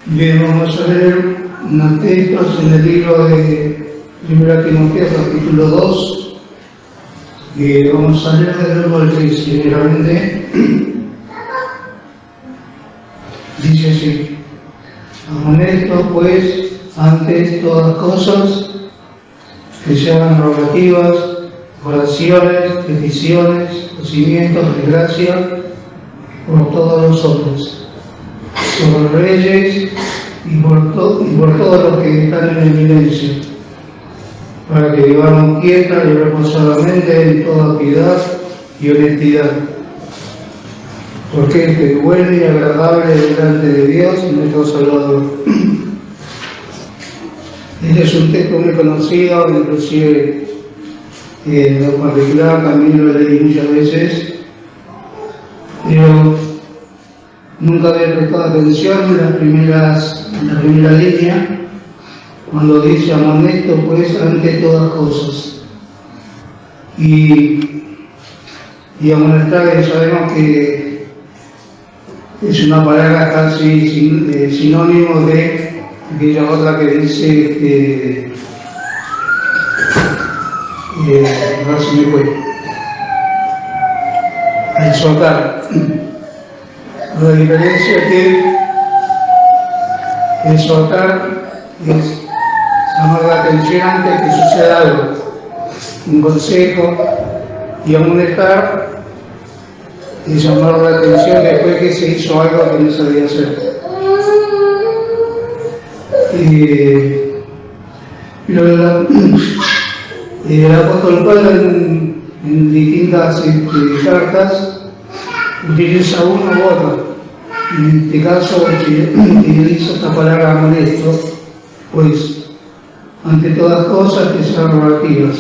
Bien, vamos a leer unos textos en el libro de 1 Timoteo, capítulo 2, y vamos a leer del 1 al 3, primeramente. Dice así: amonesto pues antes todas cosas que se hagan rogativas, oraciones, peticiones, ofrecimientos de gracia por todos los hombres, por los reyes y por todos los que están en eminencia, para que vivamos quieta y reposadamente en toda piedad y honestidad, porque es bueno y agradable delante de Dios y nuestro Salvador. Este es un texto muy conocido, inclusive en lo particular también lo leí muchas veces, pero nunca había prestado atención en la primera línea, cuando dice amonesto pues ante todas cosas. Y amonestar, sabemos que es una palabra casi sinónimo de aquella otra que dice ahora se me fue, exhortar. La diferencia es que exhortar es llamar la atención antes que suceda algo, un consejo, y amonestar es llamar la atención después que se hizo algo que no se debía hacer. El apóstol Pablo en distintas cartas utiliza uno u otro. En este caso utiliza esta palabra amonesto, pues ante todas cosas que sean rogativas,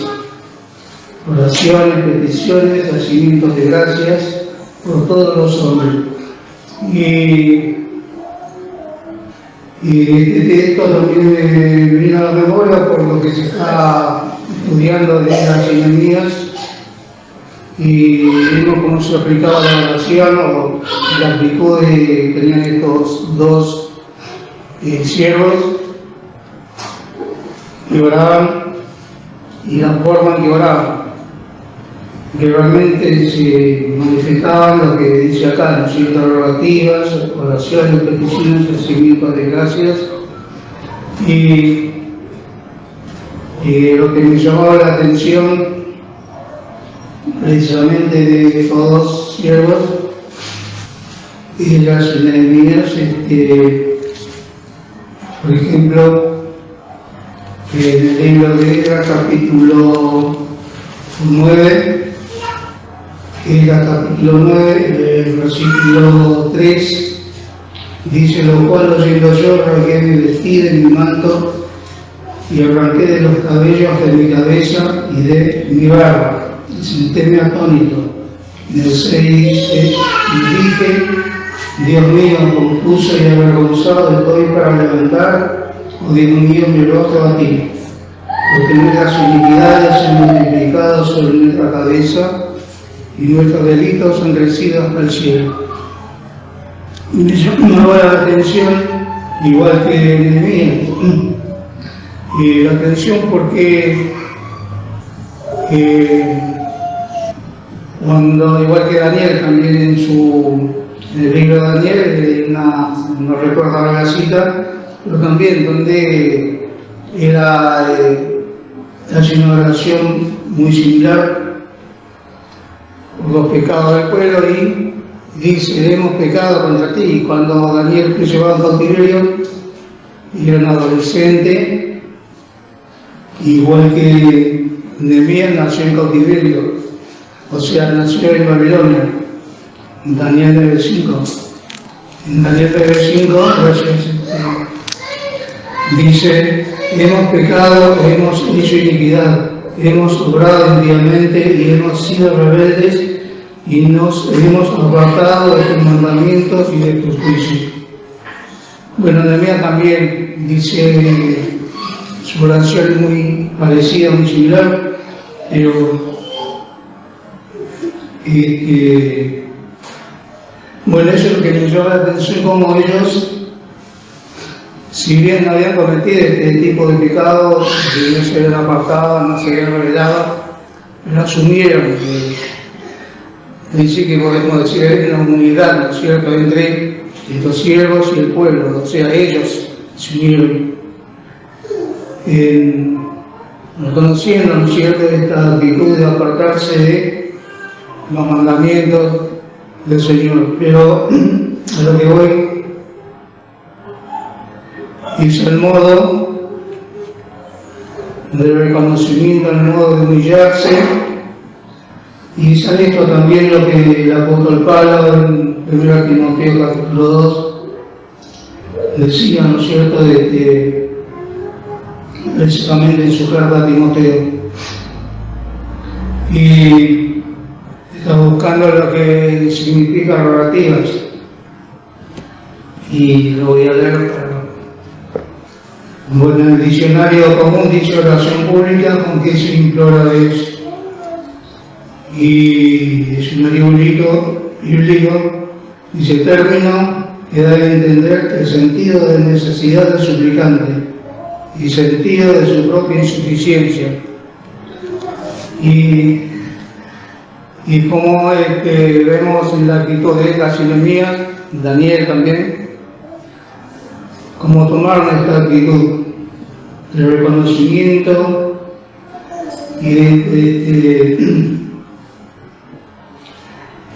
oraciones, peticiones, hacimientos de gracias por todos los hombres. Y este texto también me vino a la memoria por lo que se está estudiando de las enemías, y vimos cómo se aplicaba la oración, o la aplicó tenían estos dos siervos que oraban, y la forma en que oraban, que realmente se manifestaban lo que dice acá, ¿no es cierto? Rogativas, oraciones, peticiones, recibimientos de gracias. Y lo que me llamaba la atención precisamente de todos siervos y de las enemías, por ejemplo, en el libro de Esdras, capítulo 9, el versículo 3, dice: lo cual oyendo yo rasgué mi vestido y mi manto, y arranqué de los cabellos de mi cabeza y de mi barba, y sentéme atónito. En el 6 dice: y dije, Dios mío, confuso y avergonzado estoy para levantar, o disminuir mi rostro a ti, porque nuestras iniquidades se han multiplicado sobre nuestra cabeza, y nuestros delitos han crecido hasta el cielo. Y me llamaba la atención, igual que Nehemías, la atención porque cuando, igual que Daniel, también en el libro de Daniel, no recuerdo ahora la cita, pero también donde era casi una oración muy similar por los pecados del pueblo, y dice: hemos pecado contra ti. Cuando Daniel fue llevado en cautiverio, y era un adolescente, igual que Nehemías, nació en cautiverio, o sea, nació en Babilonia. En Daniel 9:5. En Daniel 9:5 dice: hemos pecado, hemos hecho iniquidad, hemos obrado impíamente y hemos sido rebeldes, y nos hemos apartado de tus mandamientos y de tus juicios. Bueno, Nehemías también dice, su oración es muy parecida, muy similar, pero bueno, eso es lo que me llama la atención, como ellos si bien no habían cometido este tipo de pecados, que no se habían apartado, no se habían revelado, pero asumieron dice que podemos decir en la unidad, ¿no es cierto?, entre estos siervos y el pueblo, o sea, ellos se unieron reconociendo, ¿no es cierto?, esta actitud de apartarse de los mandamientos del Señor. Pero a lo que voy es el modo de reconocimiento, el modo de humillarse, y es esto también lo que el apóstol Pablo en 1 Timoteo capítulo 2 decía, ¿no es cierto?, precisamente en su carta a Timoteo. Y está buscando lo que significa rogativas. Y lo voy a leer. Bueno, en el diccionario común dice oración pública con que se implora a Dios. Y es un libro bíblico, dice término que da a entender el sentido de necesidad del suplicante y sentido de su propia insuficiencia. Y como vemos en la actitud de Esdras y Nehemías, Daniel también, como tomaron esta actitud de reconocimiento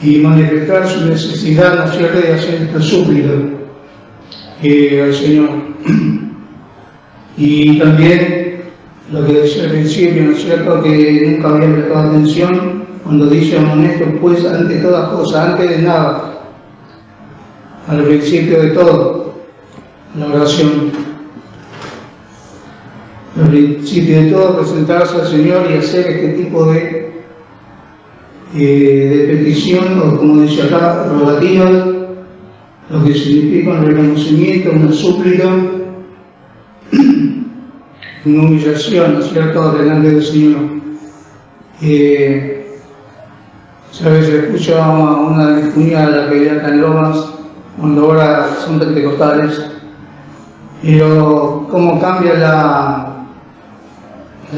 y manifestar su necesidad, ¿no es cierto?, de hacer esta súplica al Señor. Y también lo que decía al principio, ¿no es cierto?, que nunca había prestado atención cuando dice honesto, pues ante todas cosas, antes de nada, al principio de todo, la oración. Al principio de todo, presentarse al Señor y hacer este tipo de petición, o como dice acá, rogativa, lo que significa un reconocimiento, una súplica, una humillación, ¿no es cierto?, delante del Señor. ¿Sabes? Se escucha una de mis cuñadas que vive acá en Lomas, cuando ahora son pentecostales, pero cómo cambia la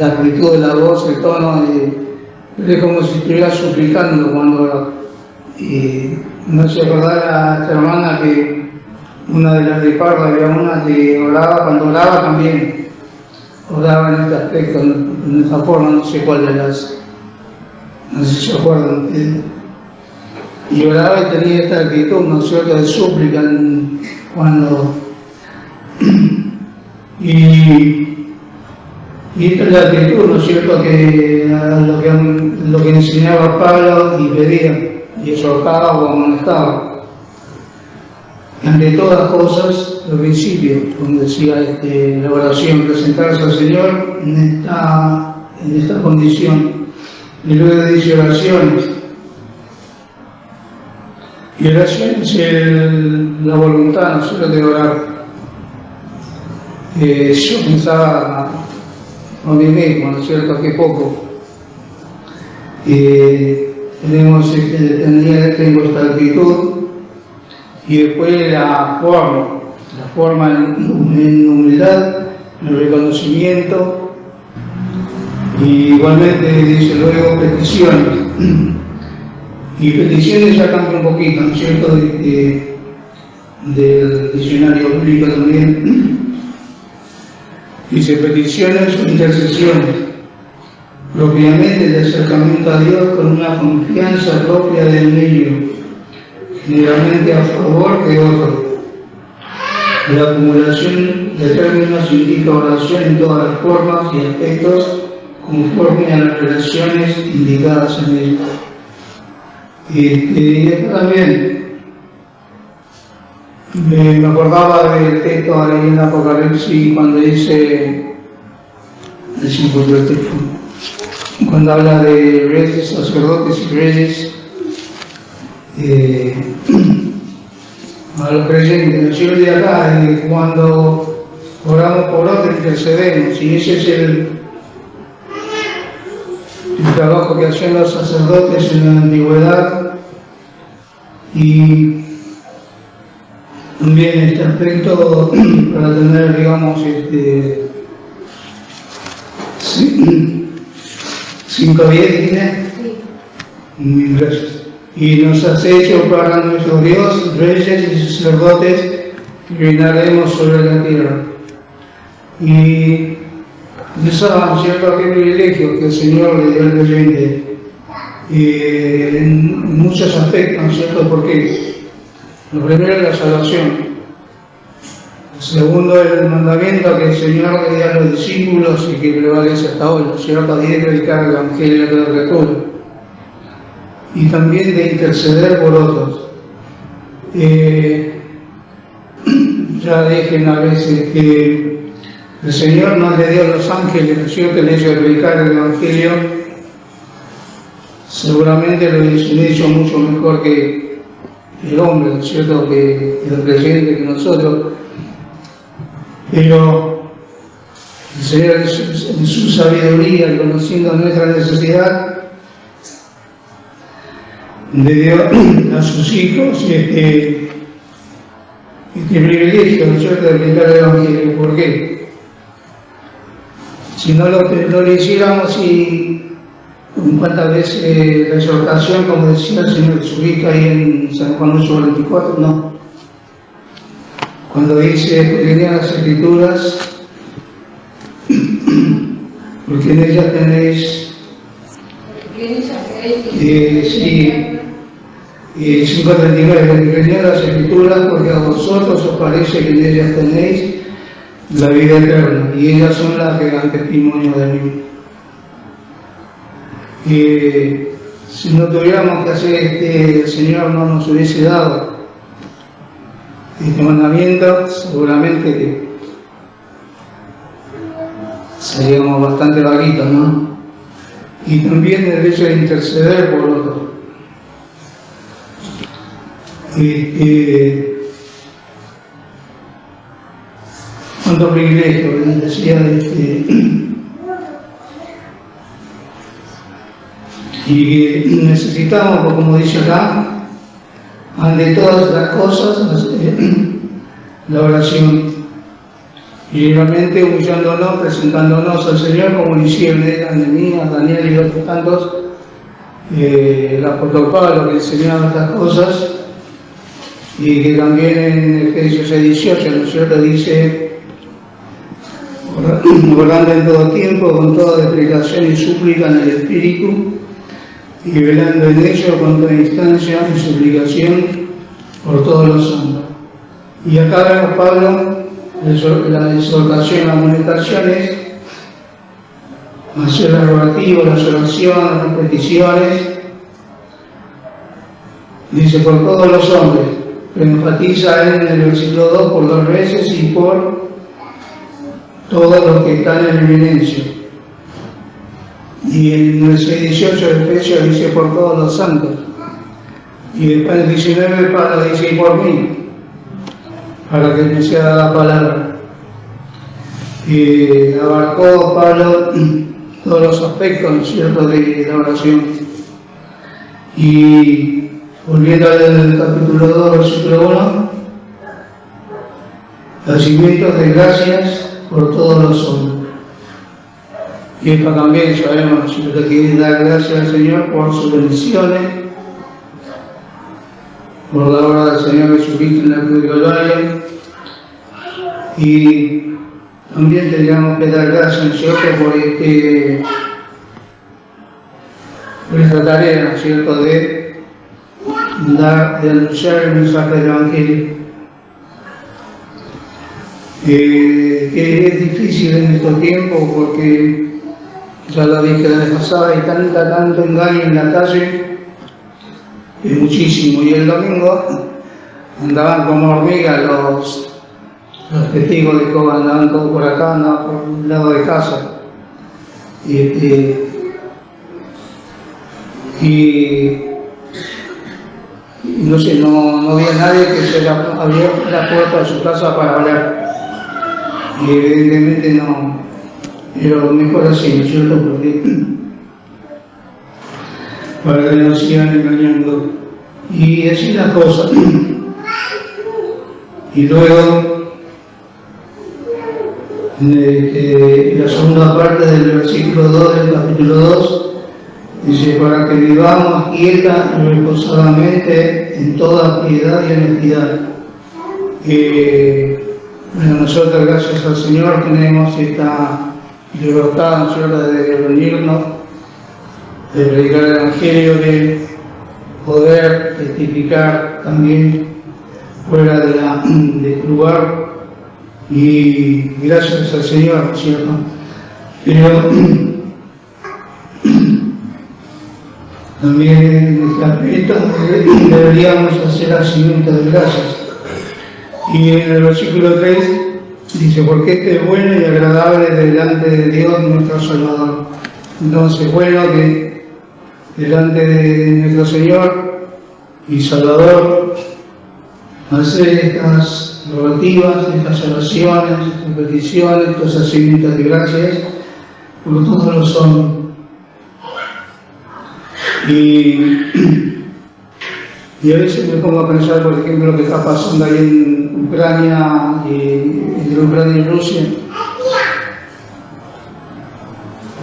actitud de la voz, el tono, es como si estuviera suplicando cuando no se acordaba a esta hermana que una de las de Parda había una que oraba, cuando oraba también oraba en este aspecto, en esta forma, no sé cuál de las, no sé si se acuerdan ustedes, y oraba y tenía esta actitud, ¿no es cierto?, de súplica cuando y esta es la actitud, ¿no es cierto?, lo que enseñaba Pablo y pedía, y exhortaba o amonestaba. Ante todas cosas, al principio, como decía la oración, presentarse al Señor en esta condición. Y luego dice oraciones. Y oración es la voluntad, ¿no es cierto?, de orar. Yo pensaba a mí mismo, ¿no es cierto?, hace poco. Tengo esta actitud, y después la forma en humildad, en reconocimiento, y igualmente dice luego peticiones. Y peticiones ya cambia un poquito, ¿no es cierto?, del diccionario bíblico también. Dice peticiones o intercesiones, propiamente de acercamiento a Dios con una confianza propia del niño, generalmente a favor de otro. La acumulación de términos indica oración en todas las formas y aspectos conforme a las relaciones indicadas en él. Y esto también me acordaba del texto ahí en Apocalipsis cuando dice, cuando habla de reyes, sacerdotes y reyes, a los creyentes, ¿no es cierto?, de acá, cuando oramos por otros intercedemos, y ese es el trabajo que hacían los sacerdotes en la antigüedad, y También este aspecto, para tener, digamos, 5:10 tiene. Gracias. Y nos has hecho para nuestro Dios, reyes y sacerdotes, que reinaremos sobre la tierra. Y pensaban, ¿cierto?, qué privilegio que el Señor le dio al creyente en muchos aspectos, ¿cierto? Porque lo primero es la salvación. El segundo es el mandamiento que el Señor le dio a los discípulos y que prevalece hasta hoy, ¿cierto? Y de predicar el Evangelio de la criatura. Y también de interceder por otros. Ya dije una vez que el Señor no le dio a los ángeles, ¿no es cierto?, el hecho de predicar el Evangelio. Seguramente lo hizo mucho mejor que el hombre, ¿no es cierto?, que el creyente, que nosotros. Pero el Señor en su sabiduría, conociendo nuestra necesidad, le dio a sus hijos este privilegio, ¿no es cierto?, de predicar el Evangelio. ¿Por qué? Si no lo hiciéramos, y cuántas veces la exhortación, como decía el Señor, se ubica ahí en San Juan 8:24, no. Cuando dice, lean las Escrituras, porque en ellas tenéis, 5:39, lean las Escrituras, porque a vosotros os parece que en ellas tenéis la vida eterna, y ellas son las que dan testimonio de mí. Si no tuviéramos que hacer el Señor no nos hubiese dado este mandamiento, seguramente que seríamos bastante vaguitos, ¿no? Y también el hecho de interceder por otros. Cuánto privilegio, decía, y necesitamos, pues, como dice acá, ante todas las cosas, la oración, y realmente humillándonos, presentándonos al Señor, como lo hicieron Ananías, Daniel y otros tantos, el apóstol Pablo, que enseñaba estas cosas, y que también en Efesios 6:18, ¿no es cierto?, dice, orando en todo tiempo, con toda explicación y súplica en el Espíritu, y velando en ello con toda instancia y suplicación por todos los santos. Y acá vemos Pablo la exhortación, las amonestaciones, hacer las rogativas, las oraciones, las peticiones, dice por todos los hombres, pero enfatiza en el versículo 2 por 2 veces y por todos los que están en eminencia. Y en el 6:18 de Efesios dice por todos los santos. Y después en el 19 Pablo dice y por mí, para que me sea dada palabra. Y abarcó Pablo todos los aspectos, ¿no es cierto?, de la oración. Y volviendo al capítulo 2, versículo 1, nacimientos de gracias por todos los hombres. Y esto también sabemos, ¿cierto?, que dar gracias al Señor por sus bendiciones, por la obra del Señor Jesucristo en la cruz de Calvario. Y también tendríamos que dar gracias, ¿no es cierto?, por esta tarea, ¿no es cierto?, de anunciar el mensaje del Evangelio. Que es difícil en estos tiempos porque, ya lo dije la vez pasada, hay tanto engaño en la calle, muchísimo. Y el domingo andaban como hormigas los testigos de Jehová, andaban todos por acá, andaban por un lado de casa. Y no sé, no había nadie que se abriera la puerta de su casa para hablar. Y evidentemente no, pero mejor así, ¿no es cierto?, porque para que no sigan engañando. Y así las cosas. Y luego, la segunda parte del versículo 2 del capítulo 2, dice, para que vivamos quieta y reposadamente en toda piedad y honestidad. Bueno, nosotros, gracias al Señor, tenemos esta libertad, ¿no es cierto?, de reunirnos, de predicar el Evangelio, de poder testificar también fuera de este lugar, y gracias al Señor, ¿cierto? Pero también en este aspecto deberíamos hacer acciones de gracias. Y en el versículo 3 dice, porque este es bueno y agradable delante de Dios nuestro Salvador. Entonces, bueno que delante de nuestro Señor y Salvador hacer estas rogativas, estas oraciones, estas peticiones, estas acciones de gracias por todos los hombres. Y a veces me pongo a pensar, por ejemplo, lo que está pasando ahí en Ucrania, entre Ucrania y Rusia.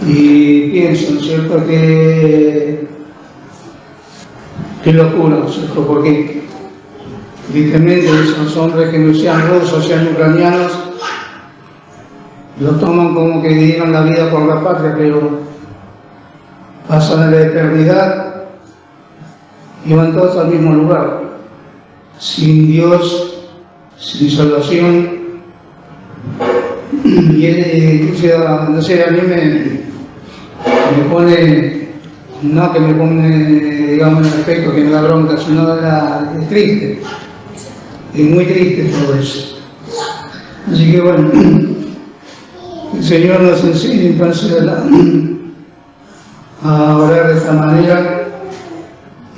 Y pienso, ¿no es cierto?, que locura, ¿no es cierto?, porque tristemente esos hombres que no sean rusos, sean ucranianos, lo toman como que dieron la vida por la patria, pero pasan a la eternidad y van todos al mismo lugar, sin Dios, sin salvación. Y no sé, a mí me pone, no que me pone, digamos, en el aspecto que me da bronca, sino es triste, es muy triste todo eso. Así que bueno, el Señor nos enseña entonces a orar de esta manera.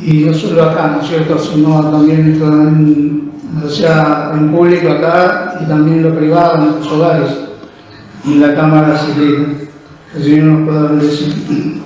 Y no solo acá, ¿no es cierto?, sino también o sea, en público acá y también en lo privado, en nuestros hogares, en la cámara secreta. Que el Señor nos pueda bendecir.